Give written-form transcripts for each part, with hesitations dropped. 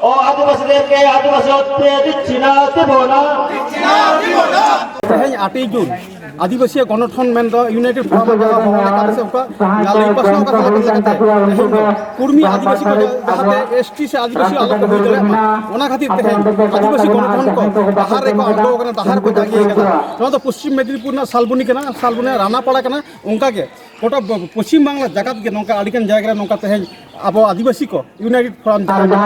ও আদিবাসীদেরকে আদিবাসীত্ব দিচ্ছি না, দেব না। तेज 8 जून आदिवासी गणठन मेन यूनाइटेड फोरम जगह गाली पासना का कुर्मी आदिवासी को जहाते एसटी से आदिवासी अलग हो गए ओना खातिर तेज आदिवासी गणठन को बाहर रे को अंडो कना बाहर को जागी कना नो तो पश्चिम मेदिनीपुर ना सालबुनी कना सालबुनी रानापाड़ा कना उनका के गोटा पश्चिम बांग्ला जगत के नौका आदिकन जायगा नौका तेज अब आदिवासी को यूनाइटेड फोरम जगह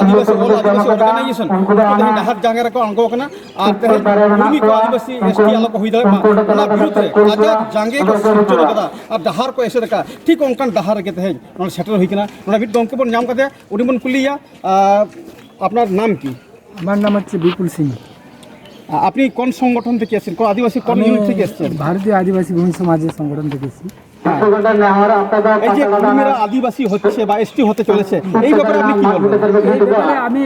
आदिवासी ऑल आदिवासी ऑर्गेनाइजेशन बाहर जायगा को अंगो कना और तेज कुर्मी को आदिवासी एसटी अलग हो गए ओना विरुद्ध रे आजाद जांगे को सूचना कदा और डहार को ऐसे रखा ठीक उनकान डहार के तेज नोन सेटल हुई कना नोना बिट गंके बन नाम कदे उडी बन कुलिया আপনার নাম কি? আমার নাম হচ্ছে বিপুল সিং। আপনি কোন সংগঠন থেকে এসেছেন? কোন আদিবাসী কোন ইউনিট থেকে এসেছেন? ভারতীয় আদিবাসী ভূমি সমাজের সংগঠন থেকে এসেছি। এই যে কুর্মীরা আদিবাসী হচ্ছে বা এসটি হতে চলেছে এই ব্যাপারে আপনি কি বলবেন? এই ব্যাপারে আমি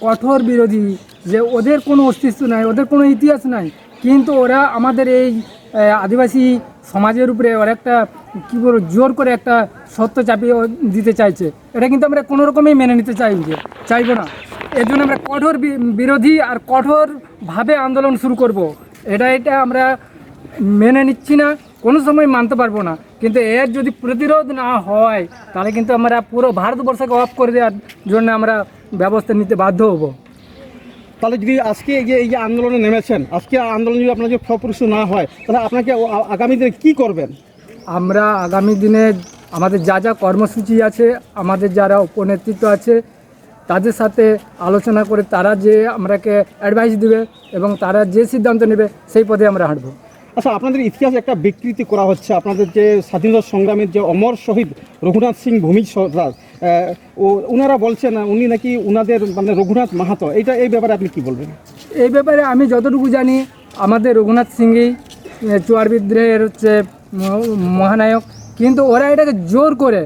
কঠোর বিরোধী, যে ওদের কোনো অস্তিত্ব নাই, ওদের কোনো ইতিহাস নাই, কিন্তু ওরা আমাদের এই আদিবাসী সমাজের উপরে ওরা একটা কী বলবো জোর করে একটা সত্য চাপিয়ে দিতে চাইছে। এটা কিন্তু আমরা কোনো রকমই মেনে নিতে চাইবো না। এর জন্য আমরা কঠোর বিরোধী আর কঠোরভাবে আন্দোলন শুরু করব। এটা আমরা মেনে নিচ্ছি না, কোনো সময় মানতে পারবো না। কিন্তু এর যদি প্রতিরোধ না হয় তাহলে কিন্তু আমরা পুরো ভারতবর্ষকে অফ করে দেওয়ার জন্য আমরা ব্যবস্থা নিতে বাধ্য হব। তাহলে যদি আজকে এই যে আন্দোলনে নেমেছেন, আজকে আন্দোলন যদি আপনার যদি ফলপ্রসূ না হয় তাহলে আপনাকে আগামী দিনে কী করবেন? আমরা আগামী দিনে আমাদের যা কর্মসূচি আছে, আমাদের যারা উপনেতৃত্ব আছে তাদের সাথে আলোচনা করে তারা যে আমরাকে অ্যাডভাইস দেবে এবং তারা যে সিদ্ধান্ত নেবে সেই পথে আমরা হাঁটব। আচ্ছা, আপনাদের ইতিহাস একটা বিকৃতি করা হচ্ছে। আপনাদের যে স্বাধীনতা সংগ্রামের যে অমর শহীদ রঘুনাথ সিং ভূমিজ রাজ, ওনারা বলছেন উনি নাকি ওনাদের মানে রঘুনাথ মাহাতো, এই ব্যাপারে আপনি কি বলবেন? এই ব্যাপারে আমি যতটুকু জানি আমাদের রঘুনাথ সিংই চুয়ার বিদ্রোহের হচ্ছে মহানায়ক, কিন্তু ওরা এটাকে জোর করে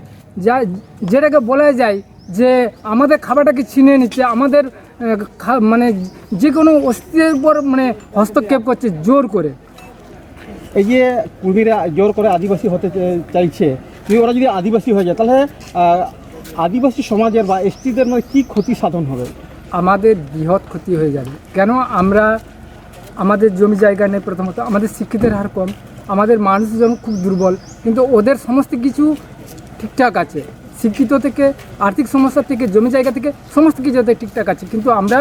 যেটাকে বলা যায় যে আমাদের খাবারটাকে ছিনিয়ে নিচ্ছে, আমাদের মানে যে কোনো অস্তিত্বের উপর মানে হস্তক্ষেপ করছে জোর করে। এই যে কুর্মীরা জোর করে আদিবাসী হতে চাইছে, যদি ওরা যদি আদিবাসী হয়ে যায় তাহলে আদিবাসী সমাজের বা এসটিদের মানে কী ক্ষতি সাধন হবে? আমাদের বৃহৎ ক্ষতি হয়ে যাবে। কেন? আমাদের জমি জায়গা নেই, প্রথমত আমাদের শিক্ষিতের হার কম, আমাদের মানুষজন খুব দুর্বল, কিন্তু ওদের সমস্ত কিছু ঠিকঠাক আছে। শিক্ষিত থেকে আর্থিক সমস্যা থেকে জমি জায়গা থেকে সমস্ত কিছুতে ঠিকঠাক আছে, কিন্তু আমরা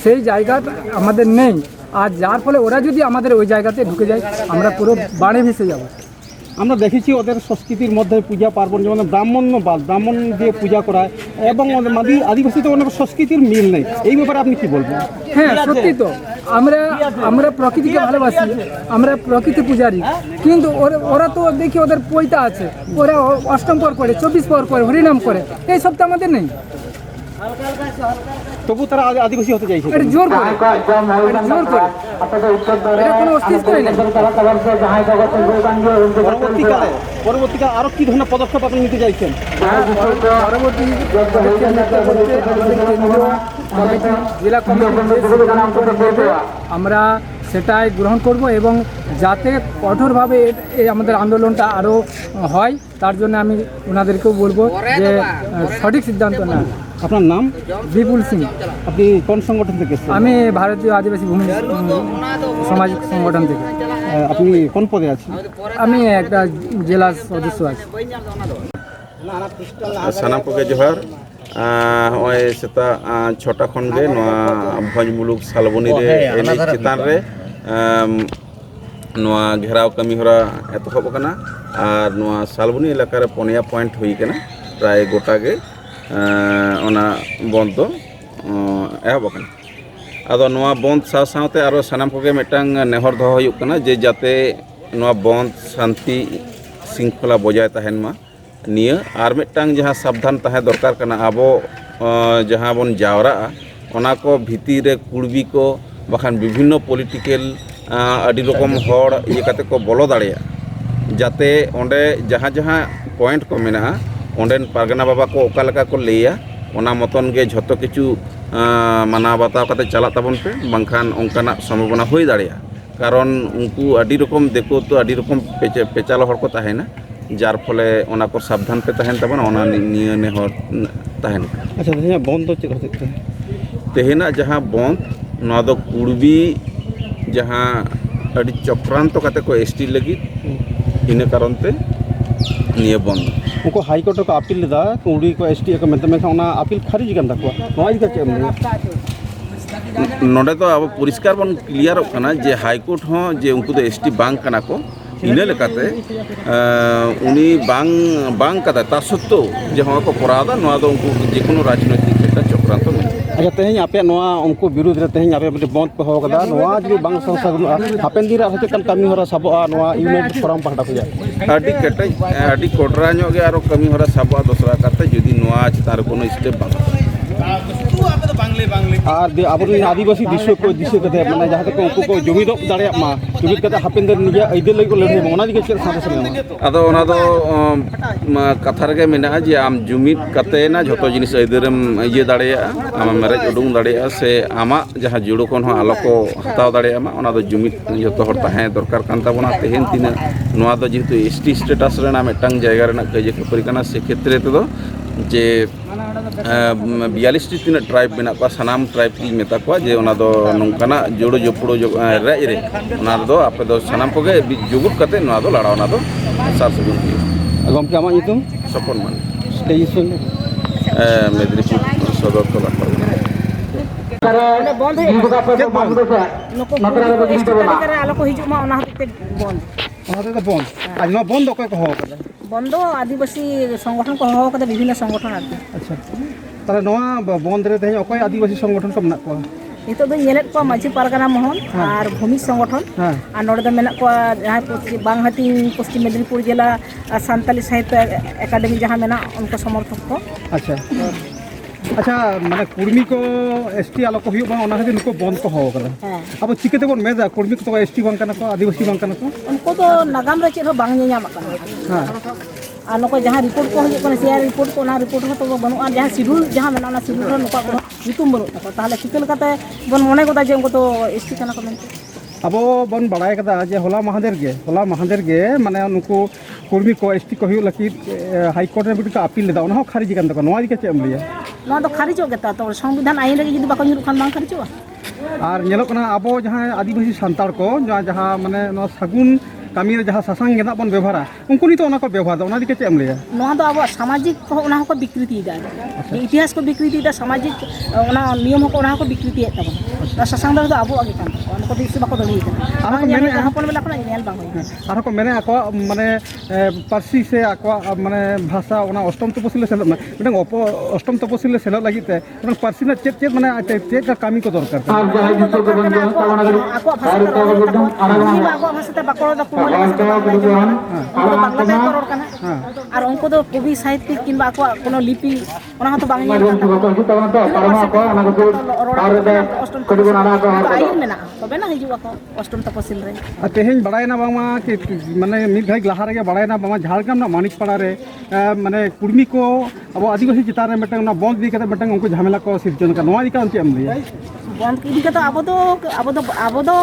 সেই জায়গাটা আমাদের নেই। আর যার ফলে ওরা যদি আমাদের ওই জায়গাতে ঢুকে যায় আমরা পুরো বাড়ি ভেসে যাব। আমরা দেখেছি ওদের সংস্কৃতির মধ্যে পূজা পার্বণ যেমন ব্রাহ্মণ দিয়ে পূজা করায় এবং আদিবাসীতে অনেক সংস্কৃতির মিল নেই। এই ব্যাপারে আপনি কি বলবেন? হ্যাঁ, সত্যি তো। আমরা প্রকৃতিকে ভালোবাসি, আমরা প্রকৃতি পূজারী, কিন্তু ওরা তো দেখি ওদের পৈতা আছে, ওরা অষ্টম পর করে, 24 পর করে, হরিনাম করে, এই সব তো আমাদের নেই। তবু তারা আদিবাসী হতে চাইছে জোর করে, এটা কোনো অস্তিত্বই নেই। পরবর্তীকালে আরো কি ধরনের পদক্ষেপ আপনি নিতে চাইছেন? পরবর্তী জেলা কমিটি আমরা সেটাই গ্রহণ করব এবং যাতে কঠোরভাবে আমাদের আন্দোলনটা আরও হয় তার জন্য আমি ওনাদেরকেও বলবো যে সঠিক সিদ্ধান্ত নেন। আপনার নাম? বিপুল সিং। আপনি কোন সংগঠন থেকে? আমি ভারতীয় আদিবাসী ভূমি সমাজ সংগঠন থেকে। আপনি কোন পদে আছেন? আমি একটা জেলা সদস্য আছি। সানাম কোকে জোহার। নয় সেটা 6টা খন গে নোয়া ভঞ্জ মুলুক সালবনি রে এনে চিতান রে নোয়া ঘেরাও কামি হরা এতহব কানা আর নোয়া সালবনি এলাকা রে 5 পয়েন্ট হই কানা প্রায় গোটা গে ওনা বন্ধ এহব কানা। আদো নোয়া বন্ধ সাথে আরো সানাম কোগে মিটাং নেহর দহ হইুক কানা যে যাতে নোয়া বন্ধ শান্তি শৃঙ্খলা বজায় তাহেন মা নিয়ে আর মিটাং যাহা সাবধান তাহে দরকার কানা। আবো যাহা বন জাওরা ওনা को ভিতর রে কুড়বি को বাখান বিভিন্ন পলিটিক্যাল আদি রকম হড় ইয়ে কাতে को বলো দাঁড়িয়া যাতে ওঁডে যাহা পয়েন্ট को মেনা ওঁডেন পারগানা বাবা को ওকা লেকা को লইয়া ওনা মতন গে যত কিছু মানা বাতাও কাতে চালা তাবন পে বাংখান অঙ্কানা সম্ভাবনা হয়ে দাঁড়িয়া। কারণ উনকু আদি রকম দেখো তো আদি রকম পেচালো হড় को তাহে না जार फले ओना को सावधान पे तहन तबन ओना निये नेहर तहन अच्छा तेहें बंद दो चेक होते तेहेना जहाँ बंद नोआ दो कुड़बी जहाँ अड़ी चक्रांत कते को एसटी लगी इन कारण ते निये बंद उनको हाई कोर्ट को अपील लेदा कुड़ी को एसटी को मेनते में ओना अपील खारिज गन तकवा नोआ इका चेम नोडे तो अब परिष्कार बन क्लियर कना जे हाईकोर्ट हो जे उनको तो एसटी बांग कना को इने लेकाते उनी बांग कता ता सत्तो जे हम को करादा नोआ दो उनको जे कोनो राजनीतिक क्षेत्र चक्रांत में अच्छा तेहें आपे नोआ उनको विरोध रे तेहें आपे बंद पे हो कदा नोआ जि बांग संस्था हापेन दिन रे हते कन कमी होरा सबा नोआ यूनाइटेड फोरम पाहटा को जाय अडी केटे अडी कोटरा ᱧᱚᱜ गे आरो कमी होरा सबा दोसरा करते जदि नोआ चितार कोनो स्टेप बांग और अब आदिवासी दिशा को दिशा कते माने जहाँ तक उनको को जुमिद दाड़े मा जुमिद कते हापेन दिन निजे आइदे लई को लड़े मोना दिके चेक साथे समे अदो ओना दो कथा रगे मेना जे आम जुमिद कते ना झोतो जिनिस आइदेरम इये दाड़े आम मेरेज उडुंग दाड़े से आमा जहाँ जुड़ो कोन हो आलो को हताव दाड़े आमा ओना दो जुमिद जतो हर ताहे दरकार कान ताबोना तेहेन तिना नोआ दो जेतु एसटी स्टेटस रेना मेटांग जायगा रेना कजे खपरि कना से क्षेत्र ते दो जे 42 तीन ट्राइब मेना को सानाम ट्राइब की मेता को जे ओना दो नोंकाना जोड़ो जोपड़ो राज रे ओना दो आपे दो सानाम को गे जुगुट कते नोआ दो लड़ा ओना दो सार सगुन की गमके आमा युतुम सपन मान स्टेशन मेदिनीपुर सदर तला आलो को हिजुमा ओना हते बंद बंद आज नोआ बंद को हो कदा बंद आदिवासी संगठन को हो कदा विभिन्न संगठन आदि अच्छा तारे नोआ बंद रे तेहें अकोय आदिवासी संगठन को मेना को नितो दो नेलेट को माझी पारगाना मोहन और भूमि संगठन और नोडे दो मेना को जहां बांगहाटी पश्चिम मेदिनीपुर जिला सांताली साहित्य एकेडमी जहां मेना उनको समर्थक को अच्छा अच्छा माने कुर्मी को एसटी आलो को हुयो ओना खातिर नुको बंद को हो कदा अब चिकेते बोन मेदा कुर्मी को एसटी बांग कना को आदिवासी बांग कना को उनको तो नागाम रे चेर हो बांग ᱧᱟᱢ कना हां और नको जहां रिपोर्ट को हो कना सीआर रिपोर्ट को ना रिपोर्ट हो तो बनुआ जहां शेड्यूल जहां मेना ना शेड्यूल नुका को नितुम बनु तको ताहले चिकल कते बन मने कोदा जे उनको तो एसटी कना को मेनते अब बन बड़ाय कदा जे होला महादेर गे माने नुको कुर्मी को एसटी को हुयो लकी हाई कोर्ट रे बिट का अपील लेदा ओना हो खारिज गन तको नोआ दिके चेम लिया नोआ दो खारिज हो गेता तो संविधान आईन रे जदि बाको ᱧᱩᱨᱩᱜ खान बांग खारिजवा और नेलो कना अब जहां आदिवासी सांतार को जहां माने नो सगुन कमी रे जहां सासांग गेदा बन व्यवहारा उनको नि तो ओना को व्यवहार दा ओना दिके चेम लिया नोआ दो अब सामाजिक को ओना को विकृति दा इतिहास को विकृति दा सामाजिक ओना नियम को ओना को विकृति है तब सासांग दा अब आगे कान उनको दिस बाको दली आरो को मेने हपन बेला को नेल बांग आरो को मेने आको माने पार्सी से आको माने भाषा ओना अष्टम तपसिल सेल मिटन अष्टम तपसिल सेल लागिते मिटन पार्सी ना चेक माने चेक का कामी को दरकार आको भाषा ते बाको दा और उनको तो कवि साहित्यिक किंबा आको कोनो लिपि ओना तो बांग ᱧᱮᱞ आईन मेना तबे ना हिजुआ को अष्टम तपसिल रे तेहें बड़ाय ना बामा कि माने मिद घाई लहा रे बड़ाय ना बामा झारग्राम ना मानिकपाड़ा रे माने कुर्मी को अब आदिवासी चितान रे मेटंग ना बंद दी कते मेटंग उनको झमेला को सिर्जन का नोआ दिका उनके अमलिया बंद इदी कते अब दो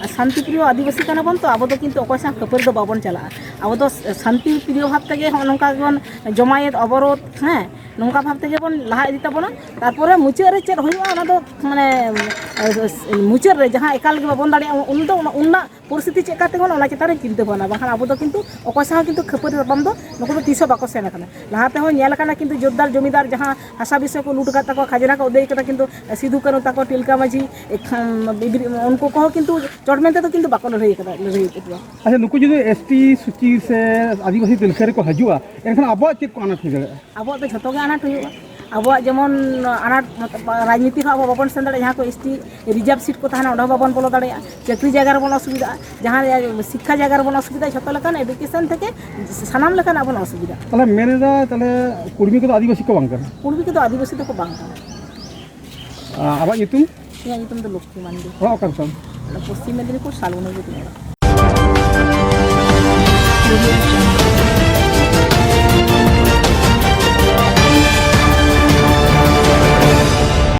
शांति प्रिय आदिवासी कना बन तो अब दो किंतु अकोय सा खपर दो बाबन चला अब दो शांति प्रिय भाव तगे नोंका बन जमायत अवरोध हैं नोंका भाव तगे बन लहा इदी तबना तारपरे मुचे रे चेद होइवा ओना दो माने मुचे रे जहां एकाल के बाबन दाड़े उन दो उन्ना परिस्थिति चेक करते हो ओना चितारे चिंता बना बाखान अब दो किंतु अकोय सा किंतु खपर बम दो नको दो तीसो बाको सेना कना लहाते हो नेल कना किंतु जोरदार जमीदार जहां हासा विषय को लूट करता को खजना को उदय करता किंतु सिधु करो ताको टिलका माझी उनको कहो किंतु चढ़मेंते तो किंतु बाको लड़ाई कदा लड़ाई केतवा अच्छा नुको जो एसटी सूची से आदिवासी दिलखरे को हजुआ एखन अब चेक को आना ठीक अब तो झतो के आना हुआ अब जेमन अनाट राजनीति अब बाबन सेन दाड़े जहाँ को एसटी रिजर्व सीट को तहना ओडा बाबन बोलो दाड़े चाकरी जगह बन असुविधा जहाँ शिक्षा जगह बन असुविधा झतो लकान एडुकेशन थे सानाम लकान अब असुविधा ताले मेनेदा ताले कुर्मी को आदिवासी को बांग कर कुर्मी को आदिवासी तो को बांग अब युतुम या युतुम तो लक्ष्मी मांडी हो कर पश्चिम मेदिनीपुर सालुन